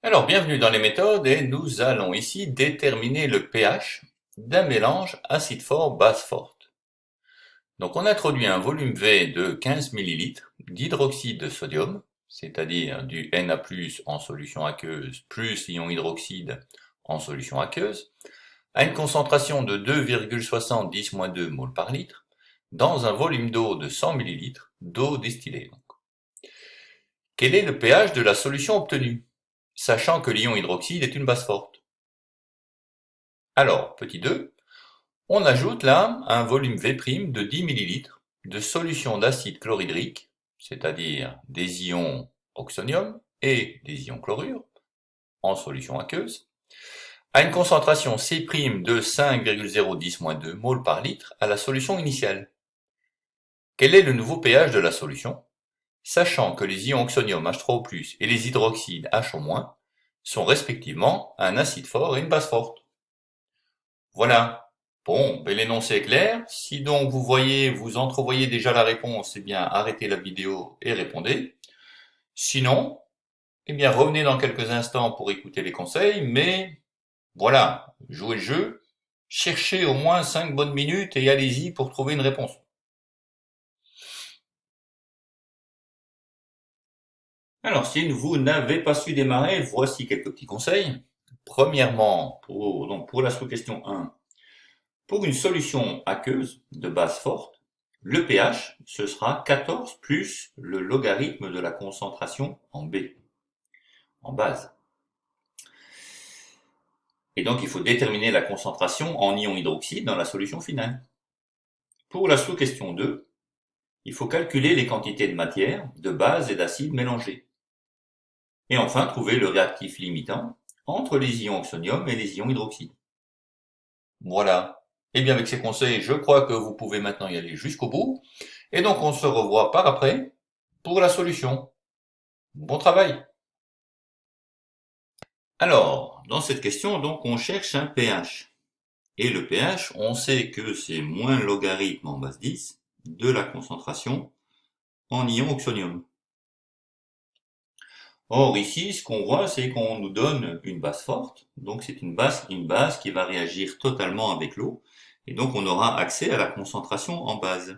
Alors, bienvenue dans les méthodes et nous allons ici déterminer le pH d'un mélange acide fort base forte. Donc on introduit un volume V de 15 ml d'hydroxyde de sodium, c'est-à-dire du Na+ en solution aqueuse plus l'ion hydroxyde en solution aqueuse, à une concentration de 2,70-2 mol par litre, dans un volume d'eau de 100 ml d'eau distillée. Quel est le pH de la solution obtenue, sachant que l'ion hydroxyde est une base forte? Alors, petit 2, on ajoute là un volume V' de 10 ml de solution d'acide chlorhydrique, c'est-à-dire des ions oxonium et des ions chlorure, en solution aqueuse, à une concentration C' de 5,010-2 mol par litre à la solution initiale. Quel est le nouveau pH de la solution, sachant que les ions oxonium H3O+, et les hydroxydes HO- sont respectivement un acide fort et une base forte? Voilà. Bon, ben l'énoncé est clair. Si donc vous entrevoyez déjà la réponse, eh bien arrêtez la vidéo et répondez. Sinon, eh bien revenez dans quelques instants pour écouter les conseils, mais voilà, jouez le jeu, cherchez au moins 5 bonnes minutes et allez-y pour trouver une réponse. Alors, si vous n'avez pas su démarrer, voici quelques petits conseils. Premièrement, pour la sous-question 1, pour une solution aqueuse de base forte, le pH, ce sera 14 plus le logarithme de la concentration en B, en base. Et donc il faut déterminer la concentration en ion hydroxyde dans la solution finale. Pour la sous-question 2, il faut calculer les quantités de matière, de base et d'acide mélangés. Et enfin trouver le réactif limitant entre les ions oxonium et les ions hydroxyde. Voilà. Et bien avec ces conseils, je crois que vous pouvez maintenant y aller jusqu'au bout. Et donc on se revoit par après pour la solution. Bon travail! Alors, dans cette question, donc, on cherche un pH. Et le pH, on sait que c'est moins le logarithme en base 10 de la concentration en ion oxonium. Or ici, ce qu'on voit, c'est qu'on nous donne une base forte, donc c'est une base qui va réagir totalement avec l'eau, et donc on aura accès à la concentration en base.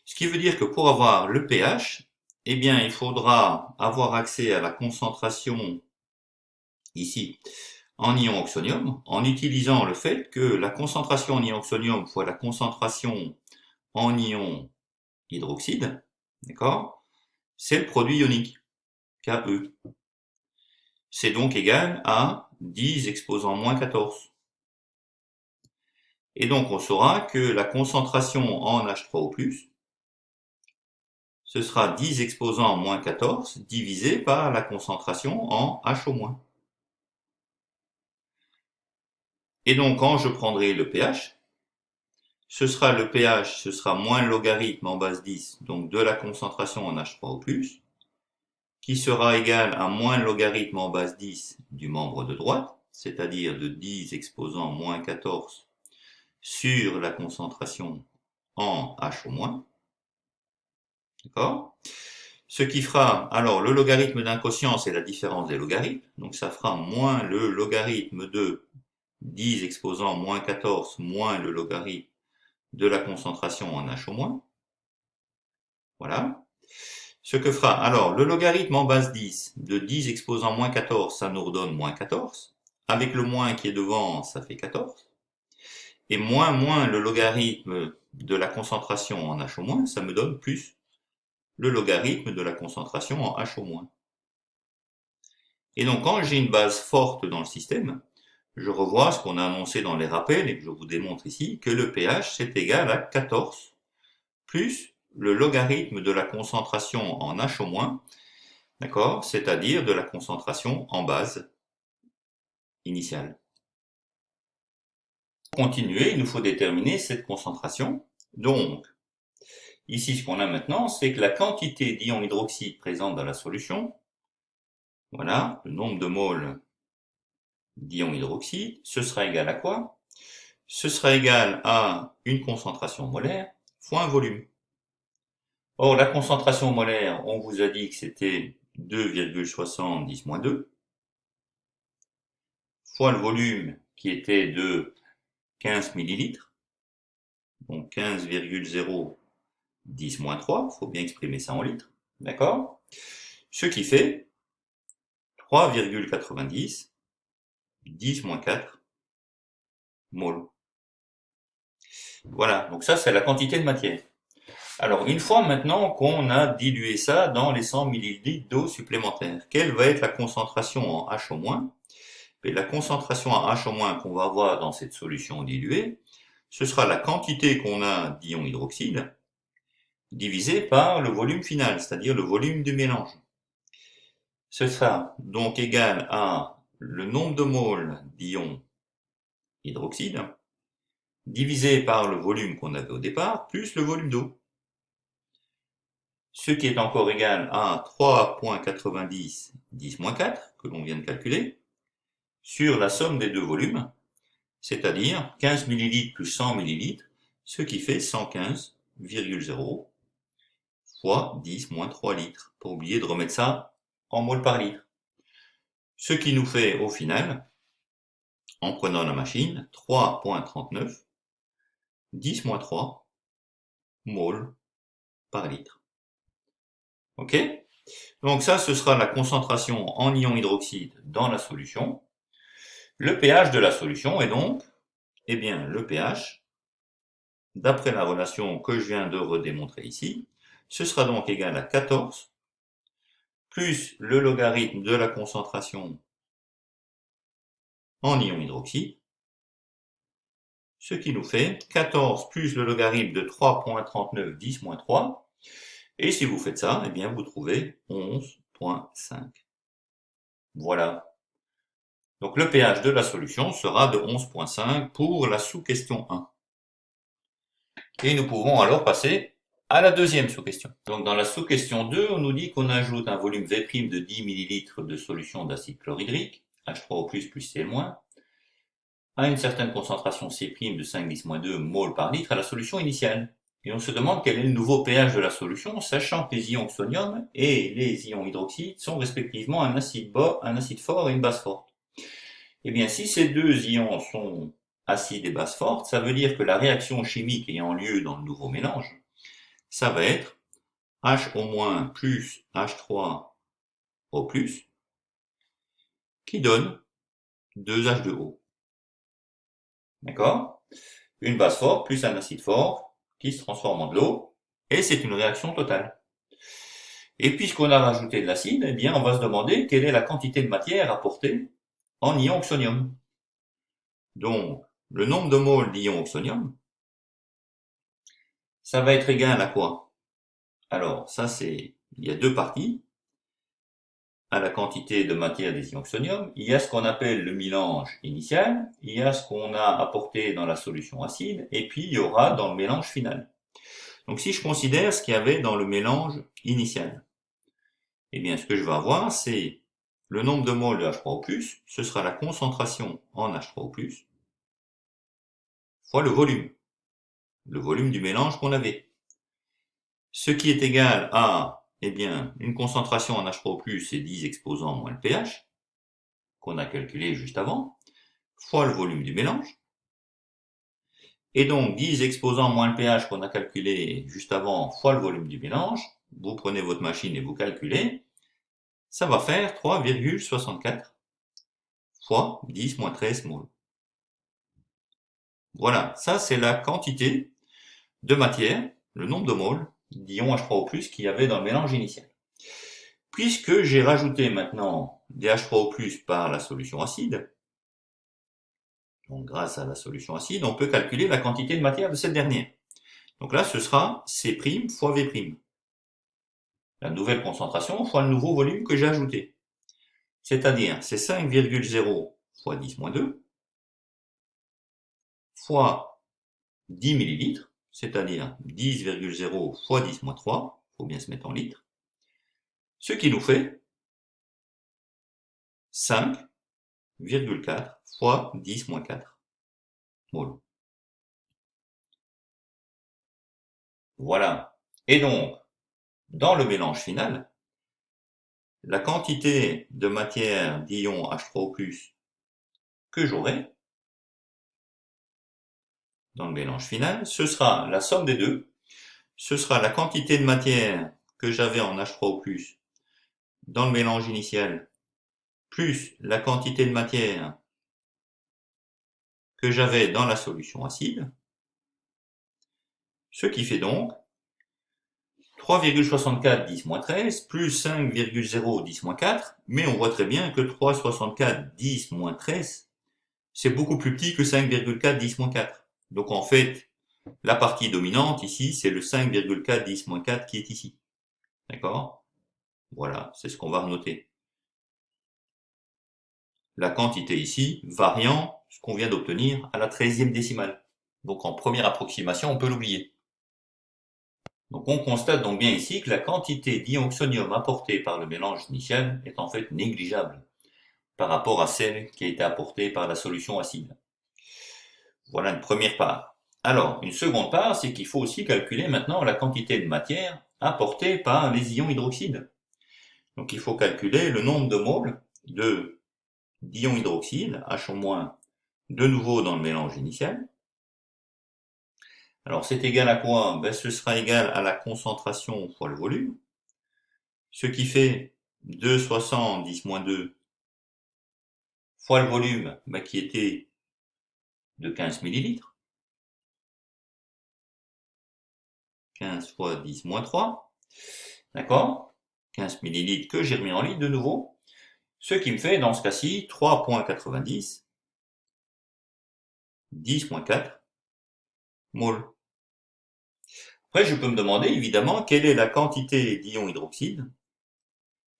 Ce qui veut dire que pour avoir le pH, eh bien il faudra avoir accès à la concentration ici en ion oxonium, en utilisant le fait que la concentration en ion oxonium fois la concentration en ion hydroxyde, d'accord, c'est le produit ionique, Ke. C'est donc égal à 10 exposant moins 14. Et donc on saura que la concentration en H3O+, ce sera 10 exposant moins 14 divisé par la concentration en HO-. Et donc quand je prendrai le pH, ce sera moins le logarithme en base 10, donc de la concentration en H3O+, qui sera égal à moins le logarithme en base 10 du membre de droite, c'est-à-dire de 10 exposant moins 14 sur la concentration en HO-. D'accord? Ce qui fera, alors le logarithme d'un quotient, c'est la différence des logarithmes, donc ça fera moins le logarithme de 10 exposant moins 14 moins le logarithme de la concentration en HO-. Voilà. Ce que fera, alors le logarithme en base 10 de 10 exposant moins 14, ça nous redonne moins 14. Avec le moins qui est devant, ça fait 14. Et moins le logarithme de la concentration en HO-, ça me donne plus le logarithme de la concentration en HO-. Et donc quand j'ai une base forte dans le système, je revois ce qu'on a annoncé dans les rappels et que je vous démontre ici, que le pH c'est égal à 14 plus le logarithme de la concentration en HO-, d'accord, c'est-à-dire de la concentration en base initiale. Pour continuer, il nous faut déterminer cette concentration. Donc, ici ce qu'on a maintenant, c'est que la quantité d'ion hydroxyde présente dans la solution, voilà, le nombre de moles d'ion hydroxyde, ce sera égal à quoi? Ce sera égal à une concentration molaire fois un volume. Or, la concentration molaire, on vous a dit que c'était 2,70-2. fois le volume qui était de 15 millilitres, donc 15,0 10 moins 3, il faut bien exprimer ça en litres, d'accord? Ce qui fait 3,90 10 moins 4 mol. Voilà, donc ça c'est la quantité de matière. Alors une fois maintenant qu'on a dilué ça dans les 100 millilitres d'eau supplémentaire, quelle va être la concentration en H-? Et la concentration en H- qu'on va avoir dans cette solution diluée, ce sera la quantité qu'on a d'ion hydroxyde divisé par le volume final, c'est-à-dire le volume du mélange. Ce sera donc égal à le nombre de moles d'ion hydroxyde divisé par le volume qu'on avait au départ, plus le volume d'eau. Ce qui est encore égal à 3,90 10-4, que l'on vient de calculer, sur la somme des deux volumes, c'est-à-dire 15 ml plus 100 ml, ce qui fait 115,0 fois 10 moins 3 litres. Pas oublier de remettre ça en mol par litre. Ce qui nous fait au final, en prenant la machine, 3,39 10 moins 3 mol par litre. Ok? Donc ça, ce sera la concentration en ion hydroxyde dans la solution. Le pH de la solution est donc, eh bien, le pH, d'après la relation que je viens de redémontrer ici, ce sera donc égal à 14 plus le logarithme de la concentration en ion hydroxyde, ce qui nous fait 14 plus le logarithme de 3,39 10 moins 3, et si vous faites ça, eh bien vous trouvez 11,5. Voilà. Donc le pH de la solution sera de 11,5 pour la sous-question 1. Et nous pouvons alors passer à la deuxième sous-question. Donc dans la sous-question 2, on nous dit qu'on ajoute un volume V' de 10 ml de solution d'acide chlorhydrique, H3O+, plus Cl-, à une certaine concentration C' de 5,10-2 mol par litre à la solution initiale. Et on se demande quel est le nouveau pH de la solution, sachant que les ions oxonium et les ions hydroxyde sont respectivement un acide fort et une base forte. Eh bien, si ces deux ions sont acides et bases fortes, ça veut dire que la réaction chimique ayant lieu dans le nouveau mélange, ça va être HO- plus H3O+, qui donne 2H2O. D'accord? Une base forte plus un acide fort qui se transforme en de l'eau, et c'est une réaction totale. Et puisqu'on a rajouté de l'acide, eh bien, on va se demander quelle est la quantité de matière apportée en ion oxonium. Donc, le nombre de moles d'ion oxonium, ça va être égal à quoi? Alors, ça c'est, il y a deux parties. À la quantité de matière des ions oxonium, il y a ce qu'on appelle le mélange initial, il y a ce qu'on a apporté dans la solution acide, et puis il y aura dans le mélange final. Donc si je considère ce qu'il y avait dans le mélange initial, eh bien ce que je vais avoir, c'est le nombre de moles de H3O+, ce sera la concentration en H3O+, fois le volume du mélange qu'on avait. Ce qui est égal à, eh bien, une concentration en H3O+, c'est 10 exposants moins le pH, qu'on a calculé juste avant, fois le volume du mélange. Et donc 10 exposants moins le pH qu'on a calculé juste avant, fois le volume du mélange. Vous prenez votre machine et vous calculez. Ça va faire 3,64 fois 10 moins 13 moles. Voilà, ça c'est la quantité de matière, le nombre de moles d'ion H3O+, qu'il y avait dans le mélange initial. Puisque j'ai rajouté maintenant des H3O+, par la solution acide, donc grâce à la solution acide, on peut calculer la quantité de matière de cette dernière. Donc là, ce sera C' fois V'. La nouvelle concentration fois le nouveau volume que j'ai ajouté. C'est-à-dire, c'est 5,0 fois 10-2 fois 10 millilitres, c'est-à-dire 10,0 fois 10-3, il faut bien se mettre en litres, ce qui nous fait 5,4 fois 10-4 mol. Voilà. Et donc, dans le mélange final, la quantité de matière d'ion H3O+, que j'aurai dans le mélange final, ce sera la somme des deux. Ce sera la quantité de matière que j'avais en H3O+, dans le mélange initial, plus la quantité de matière que j'avais dans la solution acide, ce qui fait donc 3,64 10-13 plus 5,0 10-4, mais on voit très bien que 3,64 10-13, c'est beaucoup plus petit que 5,4 10-4. Donc en fait, la partie dominante ici, c'est le 5,4 10-4 qui est ici. D'accord? Voilà, c'est ce qu'on va renoter. La quantité ici variant ce qu'on vient d'obtenir à la 13e décimale. Donc en première approximation, on peut l'oublier. Donc on constate donc bien ici que la quantité d'ioxonium apportée par le mélange initial est en fait négligeable par rapport à celle qui a été apportée par la solution acide. Voilà une première part. Alors, une seconde part, c'est qu'il faut aussi calculer maintenant la quantité de matière apportée par les ions hydroxydes. Donc il faut calculer le nombre de moles d'ion hydroxyde, H- de nouveau dans le mélange initial. Alors c'est égal à quoi? Ben, ce sera égal à la concentration fois le volume, ce qui fait 2,60 10-2 fois le volume ben, qui était de 15 millilitres. 15 fois 10-3, d'accord? 15 millilitres que j'ai remis en litre de nouveau, ce qui me fait dans ce cas-ci 3,90 10-4 moles. Après, je peux me demander évidemment quelle est la quantité d'ion hydroxyde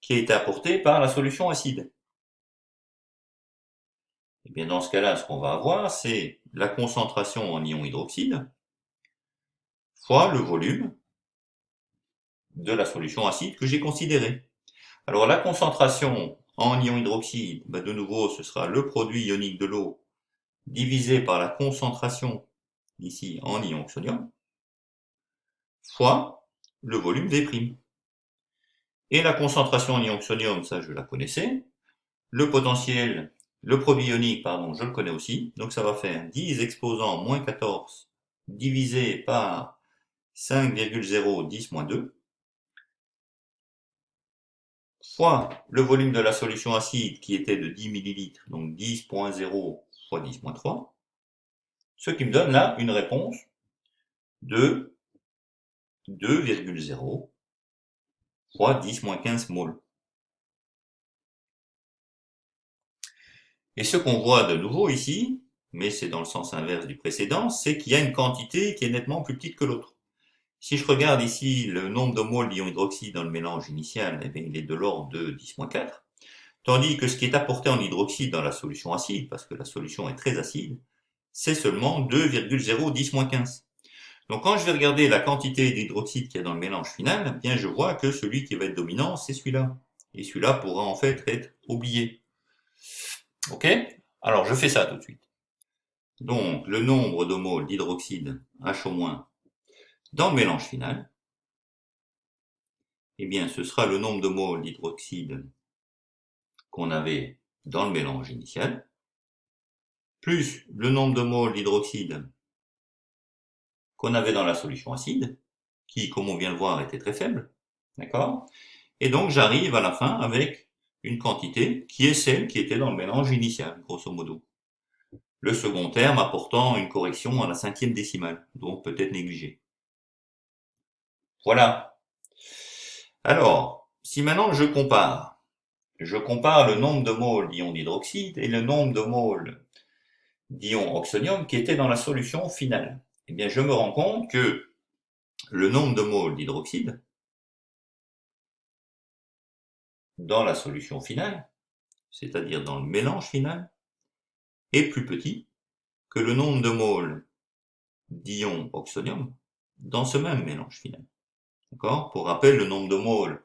qui a été apportée par la solution acide. Et bien dans ce cas-là, ce qu'on va avoir, c'est la concentration en ion hydroxyde fois le volume de la solution acide que j'ai considérée. Alors la concentration en ion hydroxyde, ben de nouveau, ce sera le produit ionique de l'eau divisé par la concentration ici en ion oxonium fois le volume V'. Et la concentration en ion oxonium, ça je la connaissais. Le potentiel, le produit ionique, pardon, je le connais aussi. Donc ça va faire 10 exposant moins 14 divisé par 5,0 10-2 fois le volume de la solution acide qui était de 10 ml, donc 10,0 fois 10-3, ce qui me donne là une réponse de 2,0 fois 10-15 moles. Et ce qu'on voit de nouveau ici, mais c'est dans le sens inverse du précédent, c'est qu'il y a une quantité qui est nettement plus petite que l'autre. Si je regarde ici le nombre de moles d'ion hydroxyde dans le mélange initial, eh bien, il est de l'ordre de 10-4, tandis que ce qui est apporté en hydroxyde dans la solution acide, parce que la solution est très acide, c'est seulement 2,0 10-15. Donc quand je vais regarder la quantité d'hydroxyde qu'il y a dans le mélange final, eh bien je vois que celui qui va être dominant, c'est celui-là. Et celui-là pourra en fait être oublié. Ok? Alors je fais ça tout de suite. Donc le nombre de moles d'hydroxyde H- dans le mélange final, eh bien ce sera le nombre de moles d'hydroxyde qu'on avait dans le mélange initial, plus le nombre de moles d'hydroxyde qu'on avait dans la solution acide, qui, comme on vient de le voir, était très faible. D'accord? Et donc j'arrive à la fin avec une quantité qui est celle qui était dans le mélange initial, grosso modo. Le second terme apportant une correction à la 5e décimale, donc peut-être négligée. Voilà. Alors, si maintenant je compare le nombre de moles d'ion d'hydroxyde et le nombre de moles d'ion oxonium qui étaient dans la solution finale. Eh bien, je me rends compte que le nombre de moles d'hydroxyde dans la solution finale, c'est-à-dire dans le mélange final, est plus petit que le nombre de moles d'ion oxonium dans ce même mélange final. D'accord? Pour rappel, le nombre de moles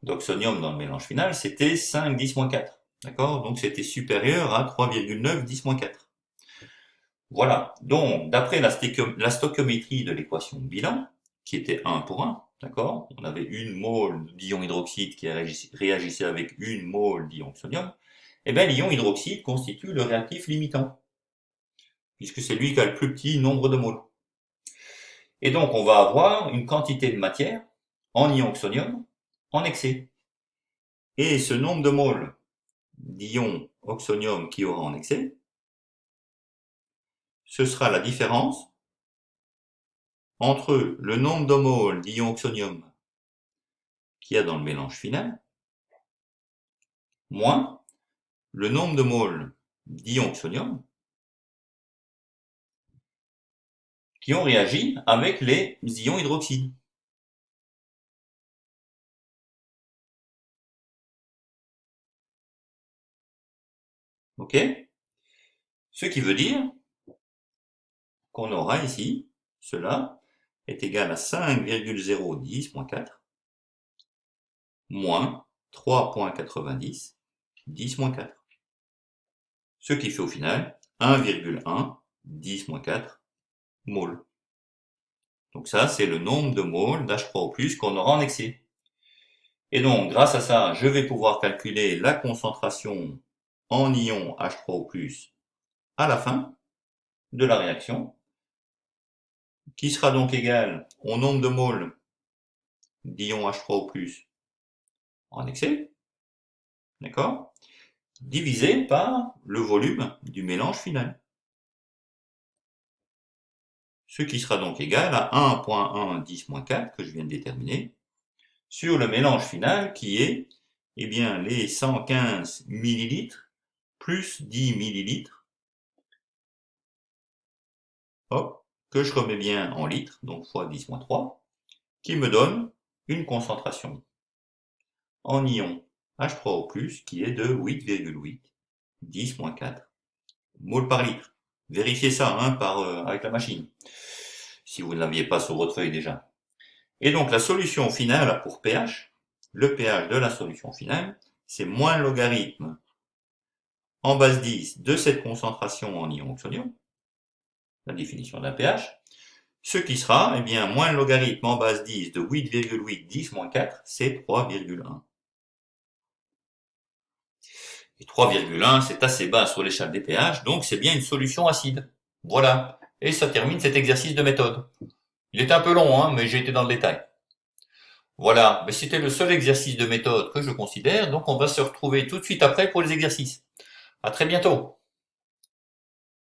d'oxonium dans le mélange final, c'était 5 10-4. D'accord? Donc c'était supérieur à 3,9 10-4. Voilà. Donc, d'après la stoichiométrie de l'équation de bilan, qui était 1 pour 1, d'accord? On avait une mole d'ion hydroxyde qui réagissait avec une mole d'ion oxonium. eh bien l'ion hydroxyde constitue le réactif limitant, puisque c'est lui qui a le plus petit nombre de moles. Et donc on va avoir une quantité de matière en ion oxonium en excès. Et ce nombre de moles d'ion oxonium qui aura en excès, ce sera la différence entre le nombre de moles d'ion oxonium qu'il y a dans le mélange final, moins le nombre de moles d'ion oxonium qui ont réagi avec les ions hydroxydes. Ok? Ce qui veut dire qu'on aura ici, cela est égal à 5,010-4 moins 3,90 10-4. Ce qui fait au final 1,1 10-4 moles. Donc ça, c'est le nombre de moles d'H3O+, qu'on aura en excès. Et donc, grâce à ça, je vais pouvoir calculer la concentration en ion H3O+, à la fin de la réaction, qui sera donc égal au nombre de moles d'ion H3O+, en excès, d'accord, divisé par le volume du mélange final. Ce qui sera donc égal à 1,1 10-4 que je viens de déterminer sur le mélange final qui est eh bien, les 115 millilitres plus 10 millilitres, hop, que je remets bien en litres, donc fois 10-3, qui me donne une concentration en ion H3O+, qui est de 8,8 10-4 moles par litre. Vérifiez ça hein, avec la machine, si vous ne l'aviez pas sur votre feuille déjà. Et donc la solution finale pour pH, le pH de la solution finale, c'est moins le logarithme en base 10 de cette concentration en ion oxonium, la définition d'un pH, ce qui sera, eh bien, moins le logarithme en base 10 de 8,8 10-4, c'est 3,1. Et 3,1, c'est assez bas sur l'échelle des pH, donc c'est bien une solution acide. Voilà. Et ça termine cet exercice de méthode. Il est un peu long, hein, mais j'ai été dans le détail. Voilà, mais c'était le seul exercice de méthode que je considère, donc on va se retrouver tout de suite après pour les exercices. À très bientôt.